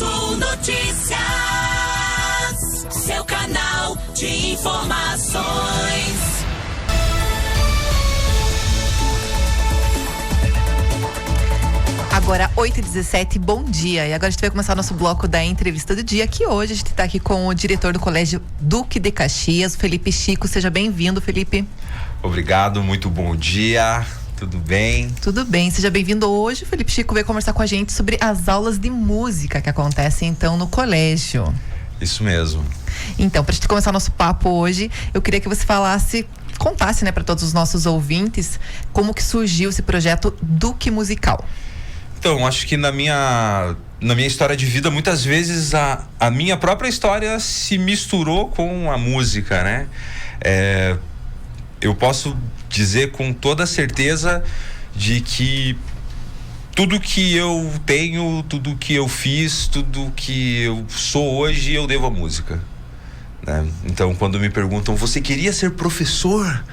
Sul Notícias, seu canal de informações. Agora, 8h17, bom dia. E agora a gente vai começar o nosso bloco da entrevista do dia, que hoje a gente está aqui com o diretor do Colégio Duque de Caxias, Felipe Chico. Seja bem-vindo, Felipe. Obrigado, muito bom dia. Tudo bem? Tudo bem, seja bem-vindo. Hoje o Felipe Chico veio conversar com a gente sobre as aulas de música que acontecem então no colégio. Isso mesmo. Então, pra gente começar o nosso papo hoje, eu queria que você contasse, né, para todos os nossos ouvintes, como que surgiu esse projeto Duque Musical. Então, acho que na minha história de vida, muitas vezes a minha própria história se misturou com a música, né? Eu posso dizer com toda certeza de que tudo que eu tenho, tudo que eu fiz, tudo que eu sou hoje, eu devo à música, né? Então, quando me perguntam, você queria ser professor?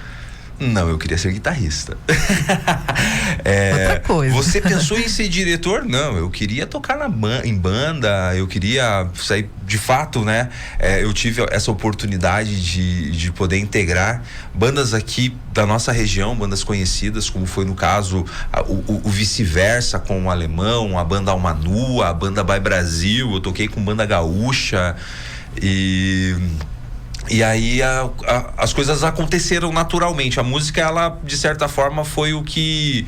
Não, eu queria ser guitarrista. Outra coisa. Você pensou em ser diretor? Não, eu queria tocar em banda, eu queria sair, de fato, né? Eu tive essa oportunidade de poder integrar bandas aqui da nossa região, bandas conhecidas, como foi no caso o Vice-Versa com o Alemão, a banda Alma Nua, a banda By Brasil, eu toquei com banda gaúcha e aí as coisas aconteceram naturalmente. A música, ela, de certa forma, foi o que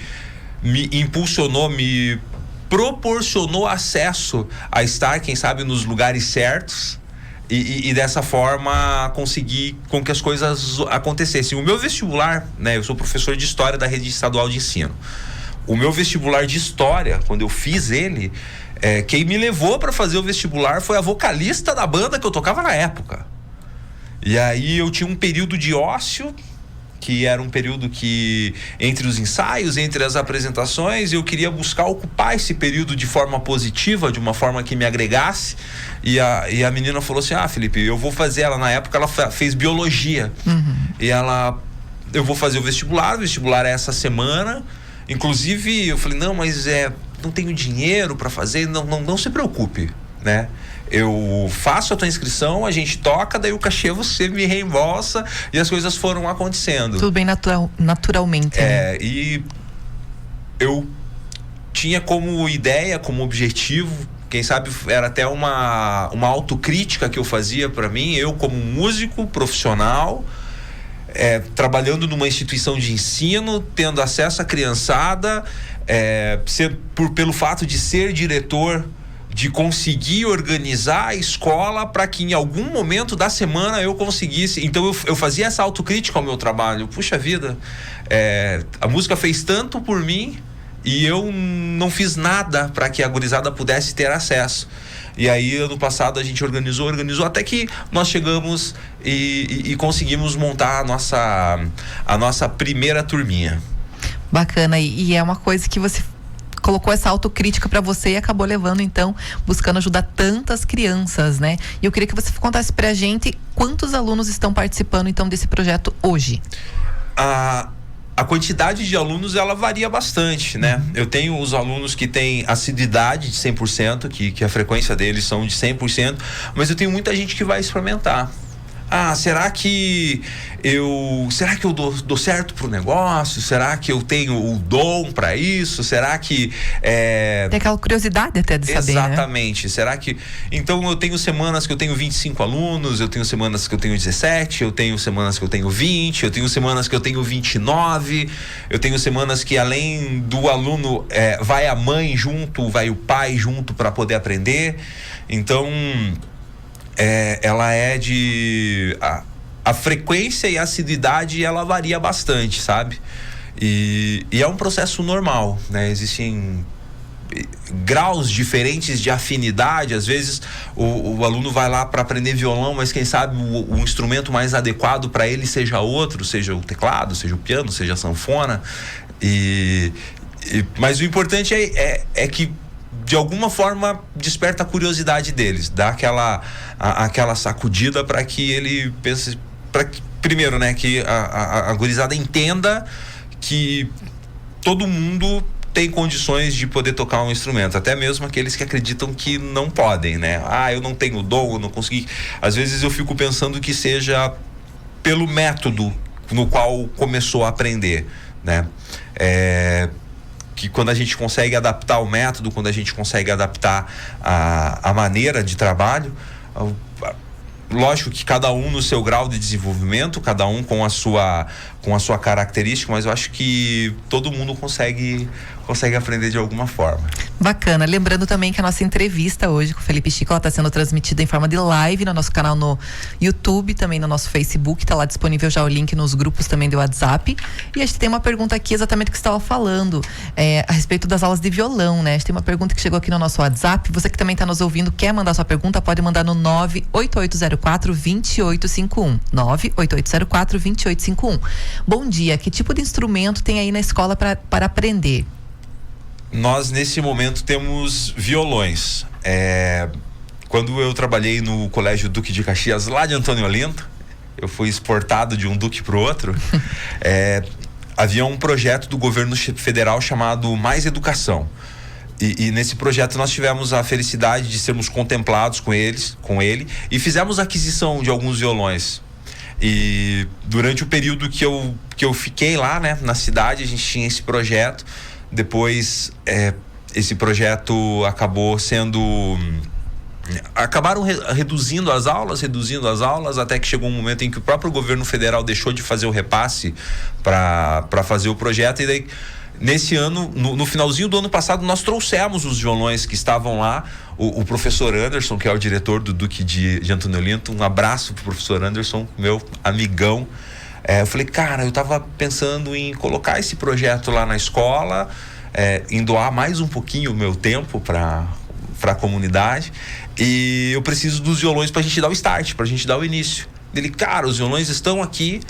me impulsionou, me proporcionou acesso a estar, quem sabe, nos lugares certos e dessa forma conseguir com que as coisas acontecessem. O meu vestibular, né, eu sou professor de História da Rede Estadual de Ensino. O meu vestibular de História, quando eu fiz ele, quem me levou para fazer o vestibular foi a vocalista da banda que eu tocava na época. E aí eu tinha um período de ócio, que era um período que, entre os ensaios, entre as apresentações, eu queria buscar ocupar esse período de forma positiva, de uma forma que me agregasse. E a menina falou assim: Felipe, eu vou fazer. Ela, na época, ela fez biologia. E eu vou fazer o vestibular é essa semana. Inclusive, eu falei: não, mas não tenho dinheiro para fazer. Não se preocupe, né? Eu faço a tua inscrição, a gente toca, daí o cachê você me reembolsa, e as coisas foram acontecendo. Tudo bem naturalmente. Né? E eu tinha como ideia, como objetivo, quem sabe era até uma autocrítica que eu fazia para mim, eu como músico profissional, trabalhando numa instituição de ensino, tendo acesso à criançada, pelo fato de ser diretor, de conseguir organizar a escola para que em algum momento da semana eu conseguisse. Então eu fazia essa autocrítica ao meu trabalho. Puxa vida, a música fez tanto por mim e eu não fiz nada para que a gurizada pudesse ter acesso. E aí, ano passado, a gente organizou até que nós chegamos e conseguimos montar a nossa primeira turminha. Bacana, e é uma coisa que você colocou essa autocrítica para você e acabou levando, então, buscando ajudar tantas crianças, né? E eu queria que você contasse pra gente quantos alunos estão participando, então, desse projeto hoje. A quantidade de alunos, ela varia bastante, né? Eu tenho os alunos que têm assiduidade de 100%, que a frequência deles são de 100%, mas eu tenho muita gente que vai experimentar. Será que eu dou certo pro negócio? Será que eu tenho o dom para isso? Será que tem aquela curiosidade até de saber, exatamente, né? Será que... Então eu tenho semanas que eu tenho 25 alunos, eu tenho semanas que eu tenho 17, eu tenho semanas que eu tenho 20, eu tenho semanas que eu tenho 29, eu tenho semanas que, além do aluno, vai a mãe junto, vai o pai junto para poder aprender. Então ela a frequência e a assiduidade, ela varia bastante, sabe? E é um processo normal, né? Existem graus diferentes de afinidade. Às vezes o aluno vai lá para aprender violão, mas quem sabe o instrumento mais adequado para ele seja outro, seja o teclado, seja o piano, seja a sanfona. Mas o importante é que, de alguma forma, desperta a curiosidade deles, dá aquela sacudida para que ele pense, primeiro, né, que a gurizada entenda que todo mundo tem condições de poder tocar um instrumento, até mesmo aqueles que acreditam que não podem, né? Eu não tenho dom, eu não consegui. Às vezes eu fico pensando que seja pelo método no qual começou a aprender, né? Que quando a gente consegue adaptar o método, quando a gente consegue adaptar a maneira de trabalho, lógico que cada um no seu grau de desenvolvimento, cada um com a sua característica, mas eu acho que todo mundo consegue aprender de alguma forma. Bacana. Lembrando também que a nossa entrevista hoje com o Felipe Chico, ela está sendo transmitida em forma de live no nosso canal no YouTube, também no nosso Facebook, está lá disponível já o link nos grupos também do WhatsApp. E a gente tem uma pergunta aqui exatamente o que você estava falando, a respeito das aulas de violão, né? A gente tem uma pergunta que chegou aqui no nosso WhatsApp. Você que também está nos ouvindo, quer mandar sua pergunta, pode mandar no 98804-2851. 98804-2851. Bom dia, que tipo de instrumento tem aí na escola para aprender? Nós, nesse momento, temos violões. Quando eu trabalhei no Colégio Duque de Caxias, lá de Antônio Olinto, eu fui exportado de um duque para o outro. Havia um projeto do governo federal chamado Mais Educação. E nesse projeto nós tivemos a felicidade de sermos contemplados com ele e fizemos a aquisição de alguns violões. E durante o período que eu fiquei lá, né, na cidade, a gente tinha esse projeto. Depois esse projeto acabou acabaram reduzindo as aulas, até que chegou um momento em que o próprio governo federal deixou de fazer o repasse para fazer o projeto. E daí, nesse ano, no finalzinho do ano passado, nós trouxemos os violões que estavam lá. O professor Anderson, que é o diretor do Duque de Antônio Olinto, um abraço pro professor Anderson, meu amigão. Eu falei, cara, eu tava pensando em colocar esse projeto lá na escola, em doar mais um pouquinho o meu tempo para a comunidade, e eu preciso dos violões pra gente dar o start, pra gente dar o início. Ele, cara, os violões estão aqui,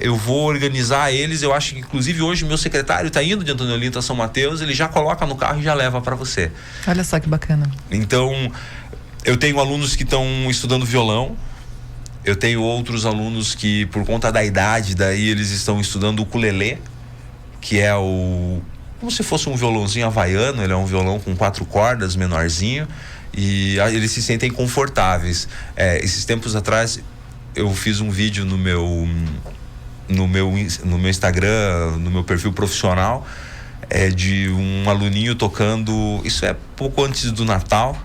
eu vou organizar eles. Eu acho que inclusive hoje meu secretário tá indo de Antônio Olinto a São Mateus, ele já coloca no carro e já leva para você. Olha só que bacana. Então, eu tenho alunos que estão estudando violão. Eu tenho outros alunos que, por conta da idade, daí eles estão estudando o ukulele, que é como se fosse um violãozinho havaiano. Ele é um violão com 4 cordas, menorzinho, e eles se sentem confortáveis. Esses tempos atrás, eu fiz um vídeo no meu Instagram, no meu perfil profissional, de um aluninho tocando, isso pouco antes do Natal,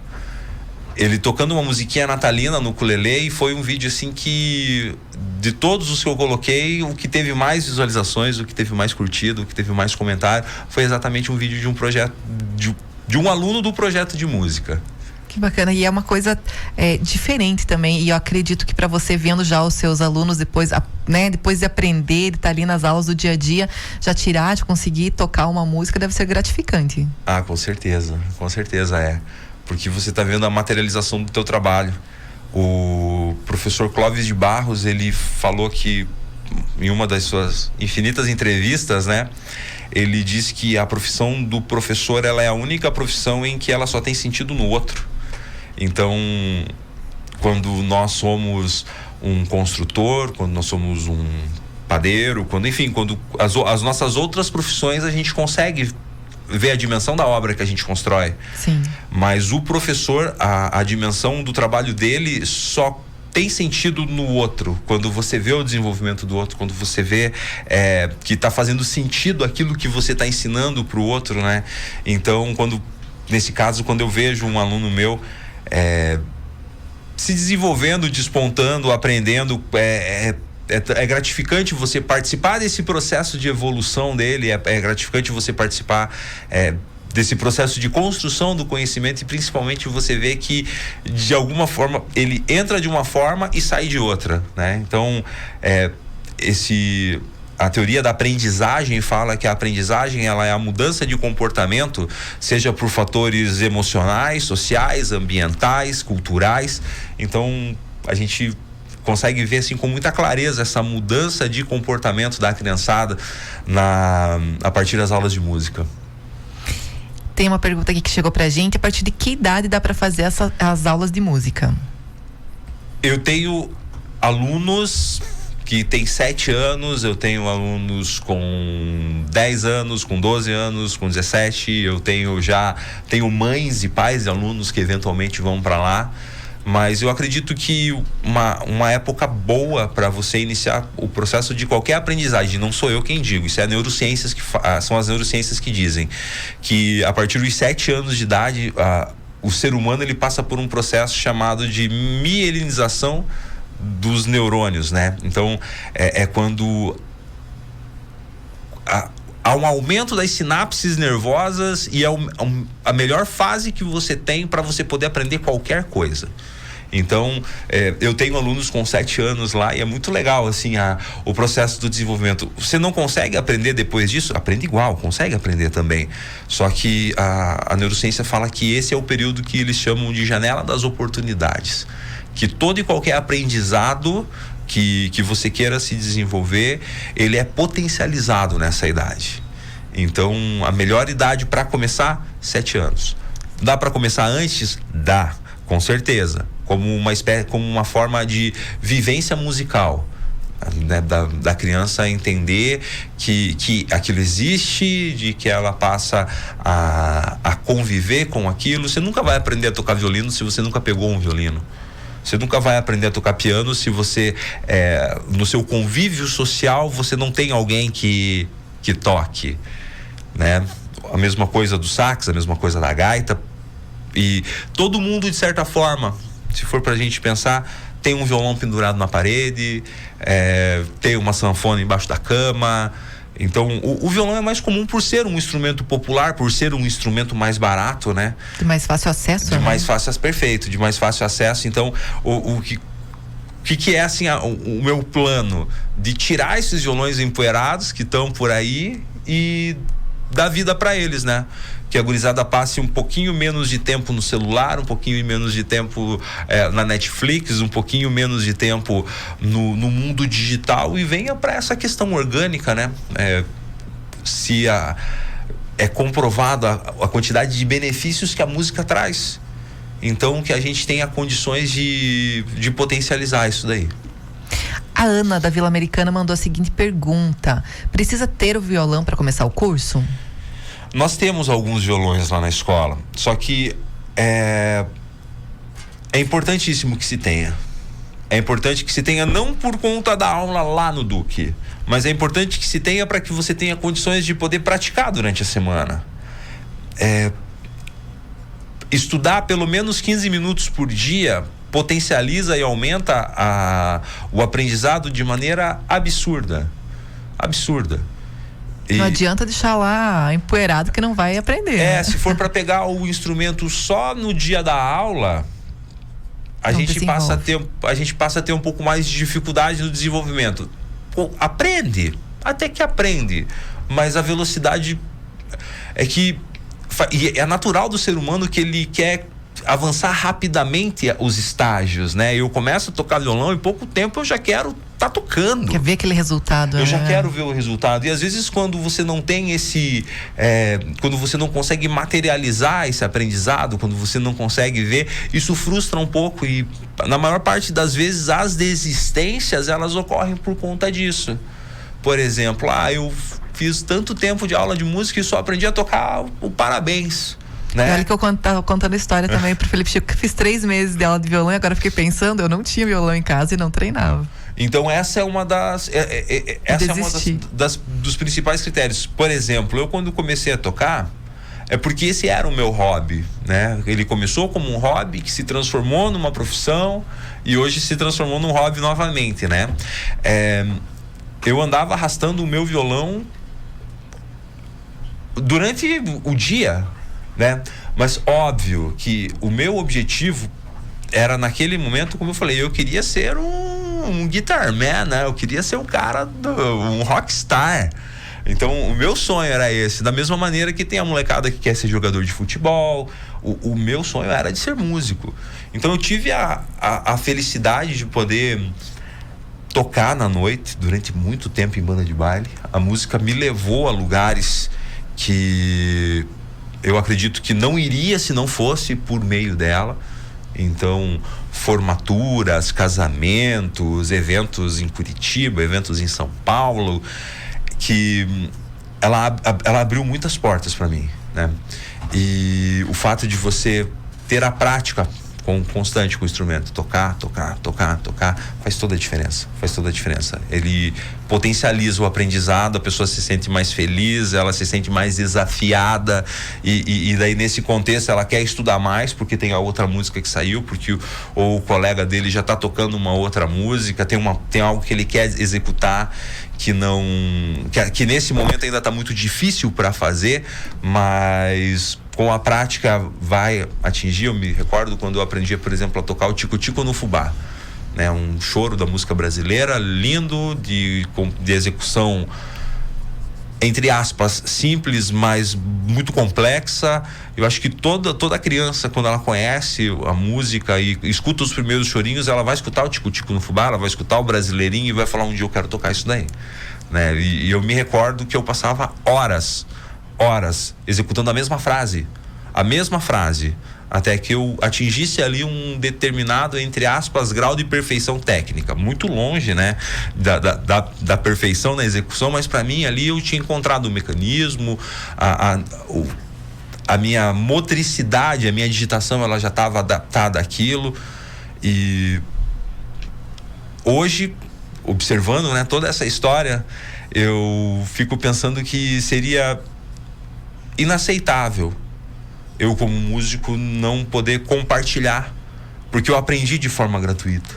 ele tocando uma musiquinha natalina no ukulele, e foi um vídeo assim que, de todos os que eu coloquei, o que teve mais visualizações, o que teve mais curtido, o que teve mais comentário, foi exatamente um vídeo de um projeto, de um aluno do projeto de música. Que bacana, e é uma coisa diferente também, e eu acredito que para você, vendo já os seus alunos depois de aprender, de estar ali nas aulas do dia a dia, já de conseguir tocar uma música, deve ser gratificante. Com certeza é. Porque você está vendo a materialização do teu trabalho. O professor Clóvis de Barros, ele falou que, em uma das suas infinitas entrevistas, né, ele disse que a profissão do professor, ela é a única profissão em que ela só tem sentido no outro. Então, quando nós somos um construtor, quando nós somos um padeiro, quando as nossas outras profissões, a gente consegue ver a dimensão da obra que a gente constrói. Sim. Mas o professor, a dimensão do trabalho dele só tem sentido no outro, quando você vê o desenvolvimento do outro, quando você vê que está fazendo sentido aquilo que você está ensinando para o outro, né? Então, nesse caso, quando eu vejo um aluno meu se desenvolvendo, despontando, aprendendo, é gratificante você participar desse processo de evolução dele, é gratificante você participar desse processo de construção do conhecimento, e principalmente você vê que, de alguma forma, ele entra de uma forma e sai de outra, né? Então, a teoria da aprendizagem fala que a aprendizagem, ela é a mudança de comportamento, seja por fatores emocionais, sociais, ambientais, culturais. Então, a gente consegue ver assim com muita clareza essa mudança de comportamento da criançada a partir das aulas de música. Tem uma pergunta aqui que chegou pra gente: a partir de que idade dá para fazer as aulas de música? Eu tenho alunos que tem 7 anos, eu tenho alunos com 10 anos, com 12 anos, com 17, eu tenho mães e pais de alunos que eventualmente vão para lá. Mas eu acredito que uma época boa para você iniciar o processo de qualquer aprendizagem, não sou eu quem digo, isso é neurociências são as neurociências que dizem que a partir dos 7 anos de idade o ser humano ele passa por um processo chamado de mielinização dos neurônios, né? Então é quando há um aumento das sinapses nervosas e é a melhor fase que você tem para você poder aprender qualquer coisa. Então, eu tenho alunos com 7 anos lá e é muito legal, assim, o processo do desenvolvimento. Você não consegue aprender depois disso? Aprende igual, consegue aprender também. Só que a neurociência fala que esse é o período que eles chamam de janela das oportunidades. Que todo e qualquer aprendizado que você queira se desenvolver, ele é potencializado nessa idade. Então, a melhor idade para começar, 7 anos. Dá para começar antes? Dá, com certeza. Como uma forma de vivência musical, né? Da criança entender que aquilo existe, de que ela passa a conviver com aquilo. Você nunca vai aprender a tocar violino se você nunca pegou um violino. Você nunca vai aprender a tocar piano se você, no seu convívio social, você não tem alguém que toque, né? A mesma coisa do sax, a mesma coisa da gaita. E todo mundo, de certa forma, se for pra gente pensar, tem um violão pendurado na parede, tem uma sanfona embaixo da cama. Então, o violão é mais comum por ser um instrumento popular, por ser um instrumento mais barato, né? De mais fácil acesso, de mais fácil, perfeito, de mais fácil acesso. Então, o que é, assim, o meu plano? De tirar esses violões empoeirados que estão por aí e dar vida para eles, né? Que a gurizada passe um pouquinho menos de tempo no celular, um pouquinho menos de tempo na Netflix, um pouquinho menos de tempo no mundo digital e venha para essa questão orgânica, né? Se é comprovado a quantidade de benefícios que a música traz. Então, que a gente tenha condições de potencializar isso daí. A Ana, da Vila Americana, mandou a seguinte pergunta: precisa ter o violão para começar o curso? Nós temos alguns violões lá na escola, só que é importantíssimo que se tenha. É importante que se tenha não por conta da aula lá no Duque, mas é importante que se tenha para que você tenha condições de poder praticar durante a semana. Estudar pelo menos 15 minutos por dia potencializa e aumenta o aprendizado de maneira absurda. Não adianta deixar lá empoeirado que não vai aprender. Né? Se for para pegar o instrumento só no dia da aula, a gente passa a ter um pouco mais de dificuldade no desenvolvimento. Aprende, até que aprende, mas a velocidade é natural do ser humano que ele quer avançar rapidamente os estágios, né? Eu começo a tocar violão e em pouco tempo eu já quero tá tocando. Quer ver aquele resultado. Eu já quero ver o resultado. E às vezes quando você não tem quando você não consegue materializar esse aprendizado, quando você não consegue ver, isso frustra um pouco e na maior parte das vezes as desistências, elas ocorrem por conta disso. Por exemplo, eu fiz tanto tempo de aula de música e só aprendi a tocar o parabéns. Né? Olha que eu tava contando a história também pro Felipe Chico, que fiz 3 meses de aula de violão e agora fiquei pensando, eu não tinha violão em casa e não treinava. Então essa é uma dos principais critérios. Por exemplo, eu quando comecei a tocar, é porque esse era o meu hobby, né? Ele começou como um hobby que se transformou numa profissão e hoje se transformou num hobby novamente, né? Eu andava arrastando o meu violão durante o dia, né? Mas óbvio que o meu objetivo era naquele momento, como eu falei, eu queria ser um guitarman, né? Eu queria ser um cara, um rockstar. Então o meu sonho era esse, da mesma maneira que tem a molecada que quer ser jogador de futebol. O meu sonho era de ser músico. Então eu tive a felicidade de poder tocar na noite durante muito tempo em banda de baile. A música me levou a lugares que eu acredito que não iria se não fosse por meio dela, Então, formaturas, casamentos, eventos em Curitiba, eventos em São Paulo, que ela abriu muitas portas para mim, né? E o fato de você ter a prática constante com o instrumento, tocar, faz toda a diferença. Ele potencializa o aprendizado, a pessoa se sente mais feliz, ela se sente mais desafiada e daí nesse contexto ela quer estudar mais porque tem a outra música que saiu, porque o colega dele já está tocando uma outra música, tem algo que ele quer executar que nesse momento ainda está muito difícil para fazer, mas com a prática vai atingir. Eu me recordo quando eu aprendi, por exemplo, a tocar o tico-tico no fubá, né? Um choro da música brasileira, lindo, de execução, entre aspas, simples, mas muito complexa. Eu acho que toda criança, quando ela conhece a música e escuta os primeiros chorinhos, ela vai escutar o tico-tico no fubá, ela vai escutar o brasileirinho e vai falar: um dia eu quero tocar isso daí, né? E eu me recordo que eu passava horas executando a mesma frase, até que eu atingisse ali um determinado, entre aspas, grau de perfeição técnica, muito longe, né, da perfeição na execução, mas para mim ali eu tinha encontrado o mecanismo, a minha motricidade, a minha digitação, ela já estava adaptada àquilo. E hoje, observando, né, toda essa história, eu fico pensando que seria inaceitável eu, como músico, não poder compartilhar, porque eu aprendi de forma gratuita,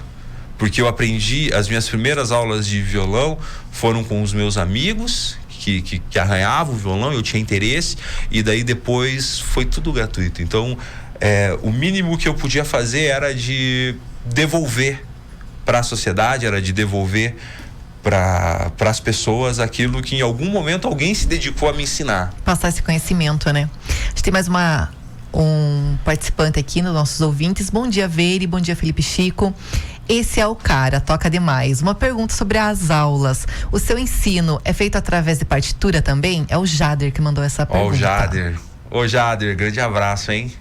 porque eu aprendi, as minhas primeiras aulas de violão foram com os meus amigos que arranhavam o violão, eu tinha interesse, e daí depois foi tudo gratuito. Então o mínimo que eu podia fazer era de devolver para a sociedade, era de devolver para as pessoas aquilo que em algum momento alguém se dedicou a me ensinar. Passar esse conhecimento, né? A gente tem mais um participante aqui nos nossos ouvintes. Bom dia, Veire. Bom dia, Felipe Chico. Esse é o cara, toca demais. Uma pergunta sobre as aulas. O seu ensino é feito através de partitura também? É o Jader que mandou essa pergunta. Ô Jader, grande abraço, hein?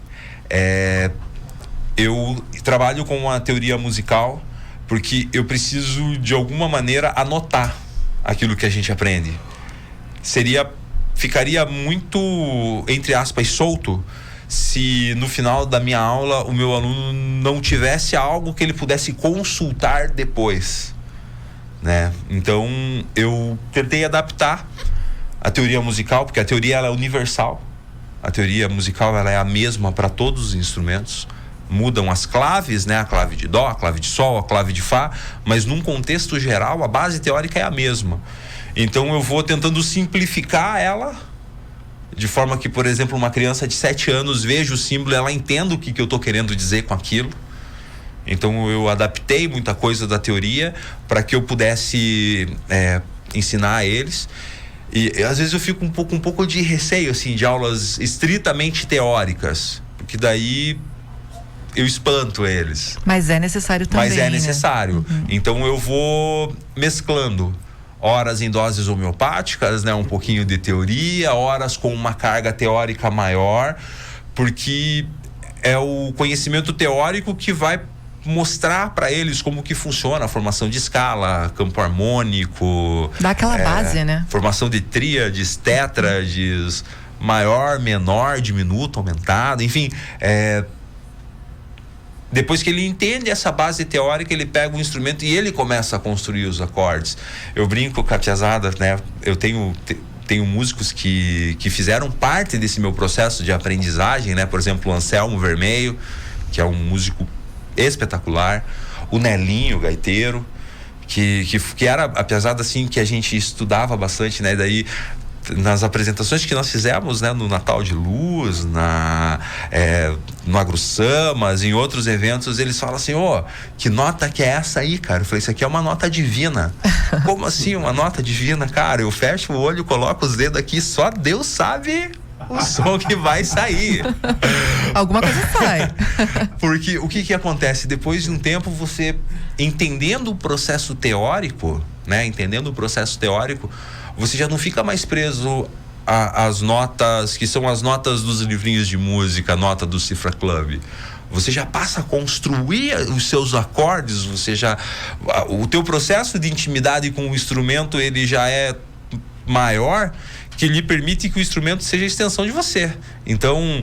Eu trabalho com uma teoria musical porque eu preciso, de alguma maneira, anotar aquilo que a gente aprende. Ficaria muito, entre aspas, solto se no final da minha aula o meu aluno não tivesse algo que ele pudesse consultar depois, né? Então eu tentei adaptar a teoria musical, porque a teoria ela é universal. A teoria musical ela é a mesma para todos os instrumentos. Mudam as claves, né? A clave de dó, a clave de sol, a clave de fá, mas num contexto geral a base teórica é a mesma. Então eu vou tentando simplificar ela de forma que, por exemplo, uma criança de 7 anos veja o símbolo, ela entenda o que eu estou querendo dizer com aquilo. Então eu adaptei muita coisa da teoria para que eu pudesse ensinar a eles. E às vezes eu fico um pouco de receio assim de aulas estritamente teóricas, porque daí eu espanto eles. Mas é necessário também. Mas é necessário. Né? Então eu vou mesclando horas em doses homeopáticas, né? Um pouquinho de teoria, horas com uma carga teórica maior, porque é o conhecimento teórico que vai mostrar para eles como que funciona a formação de escala, campo harmônico. Dá aquela base, né? Formação de tríades, tétrades, maior, menor, diminuto, aumentado, enfim, depois que ele entende essa base teórica, ele pega o instrumento e ele começa a construir os acordes. Eu brinco com a piazada, né? Eu tenho músicos que fizeram parte desse meu processo de aprendizagem, né? Por exemplo, o Anselmo Vermelho, que é um músico espetacular. O Nelinho, gaiteiro, que era a piazada assim que a gente estudava bastante, né? Daí nas apresentações que nós fizemos, né, no Natal de Luz, no Agro-Samas, em outros eventos, eles falam assim: que nota que é essa aí, cara? Eu falei: isso aqui é uma nota divina. Como assim uma nota divina, cara? Eu fecho o olho, coloco os dedos aqui, só Deus sabe o som que vai sair. Alguma coisa sai. Porque o que acontece? Depois de um tempo, você entendendo o processo teórico, né? Entendendo o processo teórico, você já não fica mais preso as notas, que são as notas dos livrinhos de música, a nota do Cifra Club. Você já passa a construir os seus acordes, o teu processo de intimidade com o instrumento, ele já é maior, que lhe permite que o instrumento seja a extensão de você. Então,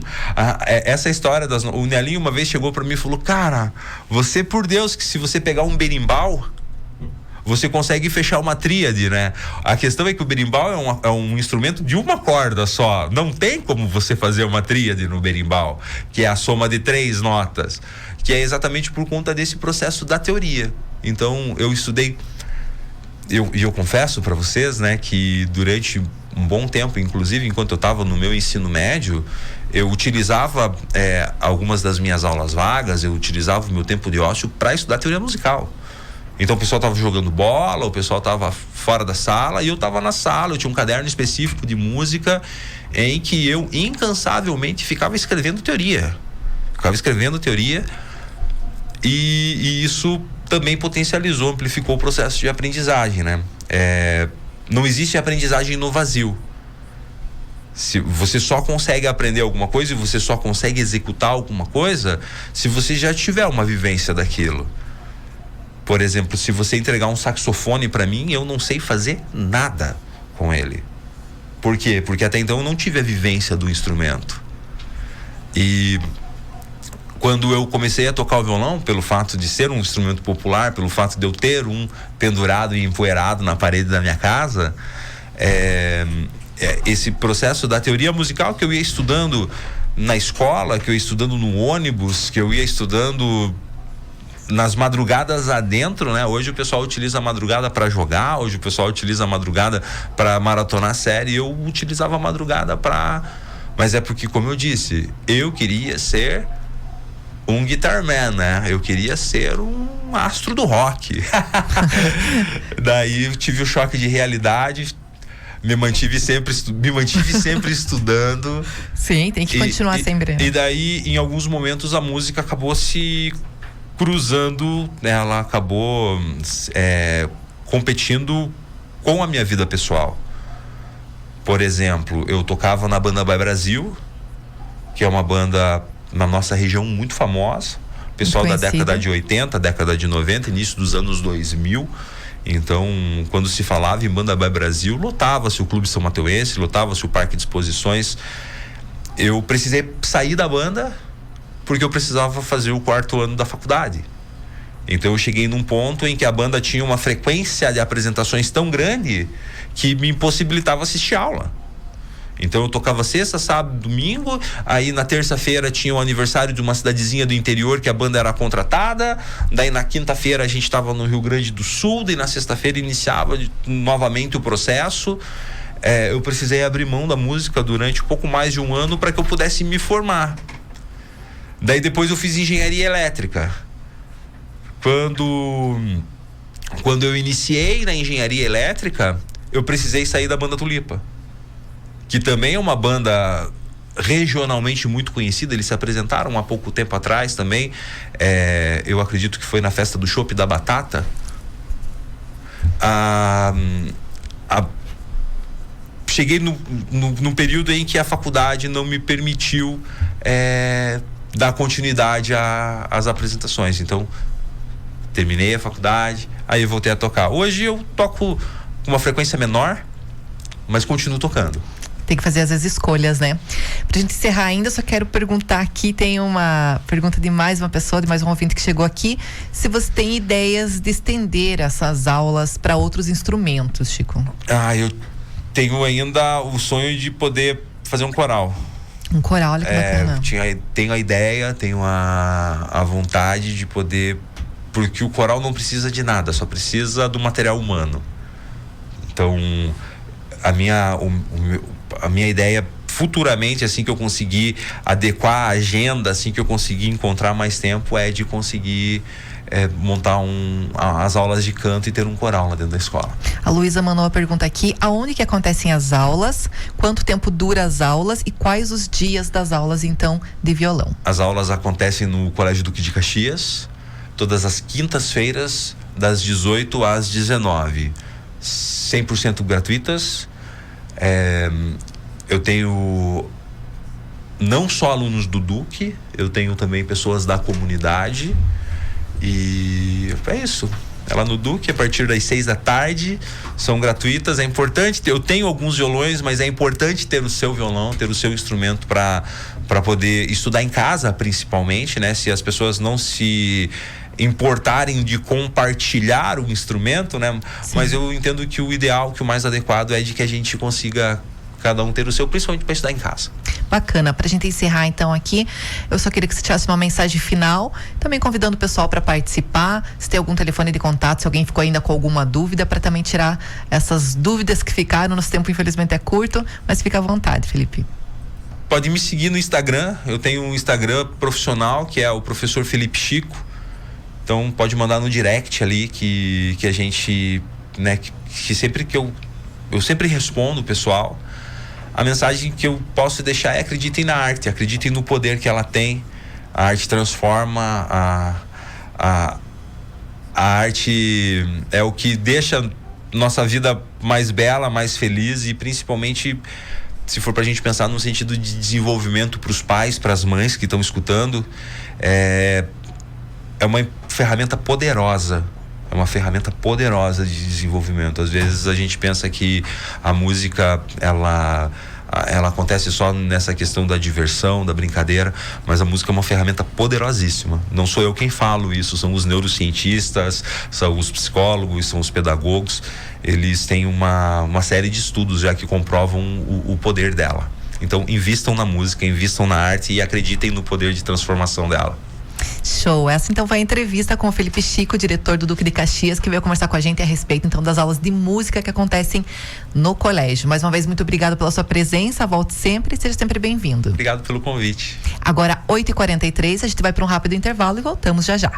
essa história o Nelinho uma vez chegou para mim e falou: cara, você, por Deus, que se você pegar um berimbau, você consegue fechar uma tríade, né? A questão é que o berimbau é um instrumento de uma corda só. Não tem como você fazer uma tríade no berimbau, que é a soma de 3 notas, que é exatamente por conta desse processo da teoria. Então, eu estudei, eu confesso para vocês, né, que durante um bom tempo, inclusive enquanto eu estava no meu ensino médio, eu utilizava algumas das minhas aulas vagas, eu utilizava o meu tempo de ócio para estudar teoria musical. Então o pessoal estava jogando bola, o pessoal estava fora da sala e eu estava na sala. Eu tinha um caderno específico de música em que eu incansavelmente ficava escrevendo teoria. E isso também potencializou, amplificou o processo de aprendizagem, né? Não existe aprendizagem no vazio. Se você só consegue aprender alguma coisa e você só consegue executar alguma coisa se você já tiver uma vivência daquilo. Por exemplo, se você entregar um saxofone para mim, eu não sei fazer nada com ele. Por quê? Porque até então eu não tive a vivência do instrumento. E quando eu comecei a tocar o violão, pelo fato de ser um instrumento popular, pelo fato de eu ter um pendurado e empoeirado na parede da minha casa, esse processo da teoria musical que eu ia estudando na escola, que eu ia estudando no ônibus, que eu ia estudando nas madrugadas adentro, né? Hoje o pessoal utiliza a madrugada para jogar, hoje o pessoal utiliza a madrugada para maratonar série. Eu utilizava a madrugada mas é porque, como eu disse, eu queria ser um guitarman, né? Eu queria ser um astro do rock. Daí eu tive o choque de realidade, me mantive sempre estudando. Sim, tem que continuar sempre. E daí, em alguns momentos, a música acabou se cruzando, né? Ela acabou competindo com a minha vida pessoal. Por exemplo, eu tocava na banda By Brasil, que é uma banda na nossa região muito famosa, pessoal da década de 80, década de 90, início dos anos 2000. Então, quando se falava em banda By Brasil, lotava-se o Clube São Mateuense, lotava-se o Parque de Exposições. Eu precisei sair da banda porque eu precisava fazer o 4º ano da faculdade. Então eu cheguei num ponto em que a banda tinha uma frequência de apresentações tão grande que me impossibilitava assistir aula. Então eu tocava sexta, sábado, domingo. Aí na terça-feira tinha o aniversário de uma cidadezinha do interior que a banda era contratada. Daí na quinta-feira a gente estava no Rio Grande do Sul. Daí na sexta-feira iniciava novamente o processo. Eu precisei abrir mão da música durante um pouco mais de um ano para que eu pudesse me formar. Daí depois eu fiz engenharia elétrica. Quando eu iniciei na engenharia elétrica, eu precisei sair da banda Tulipa, que também é uma banda regionalmente muito conhecida. Eles se apresentaram há pouco tempo atrás também. Eu acredito que foi na festa do Chopp da Batata. Cheguei num período em que a faculdade não me permitiu dar continuidade às apresentações. Então terminei a faculdade, aí eu voltei a tocar. Hoje eu toco com uma frequência menor, mas continuo tocando. Tem que fazer às vezes escolhas, né? Pra gente encerrar ainda, só quero perguntar aqui, tem uma pergunta de mais uma pessoa, de mais um ouvinte que chegou aqui, se você tem ideias de estender essas aulas para outros instrumentos, Chico. Eu tenho ainda o sonho de poder fazer um coral. Um coral, olha que bacana. Tenho a ideia, tenho a vontade de poder, porque o coral não precisa de nada, só precisa do material humano. Então, a minha ideia futuramente, assim que eu conseguir adequar a agenda, assim que eu conseguir encontrar mais tempo, é de conseguir montar as aulas de canto e ter um coral lá dentro da escola. A Luísa mandou uma pergunta aqui: aonde que acontecem as aulas, quanto tempo dura as aulas e quais os dias das aulas, então, de violão? As aulas acontecem no Colégio Duque de Caxias, todas as quintas-feiras, das 18 às 19, 100% gratuitas. eu tenho não só alunos do Duque, eu tenho também pessoas da comunidade, e é isso. Ela no Duque, a partir das 6 da tarde, são gratuitas. É importante eu tenho alguns violões, mas é importante ter o seu violão, ter o seu instrumento para poder estudar em casa, principalmente, né? Se as pessoas não se importarem de compartilhar o instrumento, né? Sim. Mas eu entendo que o ideal, que o mais adequado é de que a gente consiga cada um ter o seu, principalmente para estudar em casa. Bacana. Pra gente encerrar então aqui, eu só queria que você tirasse uma mensagem final, também convidando o pessoal para participar, se tem algum telefone de contato, se alguém ficou ainda com alguma dúvida, para também tirar essas dúvidas que ficaram. Nosso tempo infelizmente é curto, mas fica à vontade, Felipe. Pode me seguir no Instagram, eu tenho um Instagram profissional, que é o Professor Felipe Chico, então pode mandar no direct ali, que a gente, né, que sempre que eu sempre respondo o pessoal. A mensagem que eu posso deixar é: acreditem na arte, acreditem no poder que ela tem. A arte transforma, a arte é o que deixa nossa vida mais bela, mais feliz, e principalmente, se for pra gente pensar no sentido de desenvolvimento para os pais, para as mães que estão escutando, é uma ferramenta poderosa. É uma ferramenta poderosa de desenvolvimento. Às vezes a gente pensa que a música, ela acontece só nessa questão da diversão, da brincadeira, mas a música é uma ferramenta poderosíssima. Não sou eu quem falo isso, são os neurocientistas, são os psicólogos, são os pedagogos. Eles têm uma série de estudos já que comprovam o poder dela. Então, invistam na música, invistam na arte e acreditem no poder de transformação dela. Show. Essa então foi a entrevista com o Felipe Chico, diretor do Duque de Caxias, que veio conversar com a gente a respeito então das aulas de música que acontecem no colégio. Mais uma vez, muito obrigado pela sua presença, volte sempre e seja sempre bem-vindo. Obrigado pelo convite. Agora, 8h43, a gente vai para um rápido intervalo e voltamos já já.